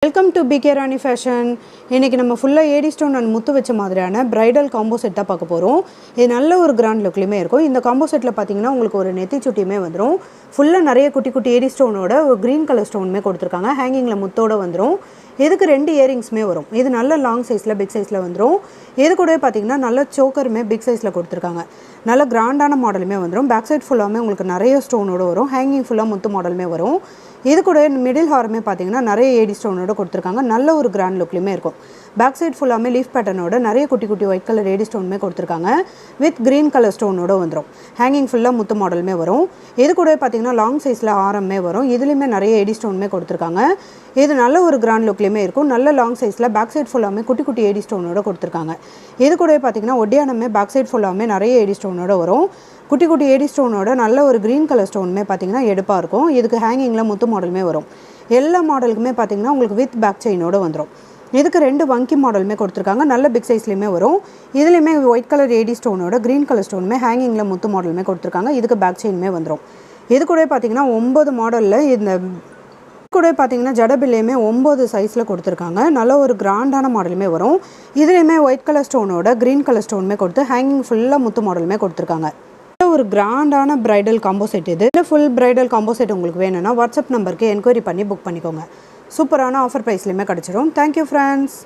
Welcome to PK Rani fashion. இன்றைக்கி நம்ம ஃபுல்லாக ஏடி ஸ்டோன் அண்ட் முத்து வச்ச மாதிரியான ப்ரைடல் காம்போ செட் தான் பார்க்க போகிறோம். இது நல்ல ஒரு கிராண்ட் லுக்லேயுமே இருக்கும். இந்த காம்போ செட்டில் பார்த்தீங்கன்னா உங்களுக்கு ஒரு நெத்தி சுட்டியுமே வந்துடும். ஃபுல்லாக நிறைய குட்டி குட்டி ஏடி ஸ்டோனோட ஒரு க்ரீன் கலர் ஸ்டோனுமே கொடுத்துருக்காங்க. ஹேங்கிங்கில் முத்தோடு வந்துடும். இதுக்கு 2 இயரிங்ஸுமே வரும். இது நல்ல லாங் சைஸில் பிக் சைஸில் வந்துடும். இது கூடவே பார்த்தீங்கன்னா நல்ல சோக்கருமே பிக் சைஸில் கொடுத்துருக்காங்க. நல்ல கிராண்டான மாடலுமே வந்துடும். பேக் சைட் ஃபுல்லாமே உங்களுக்கு நிறைய ஸ்டோனோடு வரும். ஹேங்கிங் ஃபுல்லாக முத்து மாடலுமே வரும். இது கூட மிடில் ஹாரமே பார்த்தீங்கன்னா நிறைய ஏடி ஸ்டோனோட கொடுத்துருக்காங்க. நல்ல ஒரு கிராண்ட் லுக்லையுமே இருக்கும். பேக் சைட் ஃபுல்லாமே லீஃப் பேட்டர்னோட நிறைய குட்டி குட்டி ஒயிட் கலர் ஏடி ஸ்டோனுமே கொடுத்துருக்காங்க. வித் க்ரீன் கலர் ஸ்டோனோட வந்துடும். ஹேங்கிங் ஃபுல்லாக முத்து மாடலுமே வரும். இது கூட பார்த்தீங்கன்னா லாங் சைஸில் ஆரமே வரும். இதுலேயுமே நிறைய ஏடி ஸ்டோனுமே கொடுத்துருக்காங்க. இது நல்ல ஒரு கிராண்ட் லுக்லேயுமே இருக்கும். நல்ல லாங் சைஸில் பேக் சைட் ஃபுல்லாமே குட்டி குட்டி ஏடி ஸ்டோனோட கொடுத்துருக்காங்க. இது கூட பார்த்தீங்கன்னா ஒட்டியானமே பேக் சைட் ஃபுல்லாமே நிறைய ஏடி ஸ்டோனோட வரும். குட்டி குட்டி ஏடி ஸ்டோனோட நல்ல ஒரு க்ரீன் கலர் ஸ்டோனுமே பார்த்தீங்கன்னா எடுப்பாக இருக்கும். இதுக்கு ஹேங்கிங்கில் முத்து மாடலுமே வரும். எல்லா மாடலுக்குமே பார்த்தீங்கன்னா உங்களுக்கு வித் பேக் செயினோடு வந்துடும். இதுக்கு 2 வங்கி மாடலுமே கொடுத்துருக்காங்க. நல்ல பிக் சைஸ்லேயுமே வரும். இதுலேயுமே ஒயிட் கலர் ஏடி ஸ்டோனோட க்ரீன் கலர் ஸ்டோனுமே ஹேங்கிங்கில் முத்து மாடலுமே கொடுத்துருக்காங்க. இதுக்கு பேக் செயினுமே வந்துடும். இது கூட பார்த்தீங்கன்னா 9 மாடலில் இந்த கூட பார்த்தீங்கன்னா ஜடபில்லையுமே 9 சைஸில் கொடுத்துருக்காங்க. நல்ல ஒரு கிராண்டான மாடலுமே வரும். இதுலேயுமே ஒயிட் கலர் ஸ்டோனோட க்ரீன் கலர் ஸ்டோனுமே கொடுத்து ஹேங்கிங் ஃபுல்லாக முத்து மாடலுமே கொடுத்துருக்காங்க. ஒரு கிராண்டான பிரைடல் காம்போ செட். இது ஃபுல் பிரைடல் காம்போ செட் உங்களுக்கு வேணும்னா வாட்ஸ்அப் நம்பருக்கு என்கொயரி பண்ணி புக் பண்ணிக்கோங்க. சூப்பரான ஆஃபர் ப்ரைஸ்லையுமே கிடச்சிரும். Thank you friends.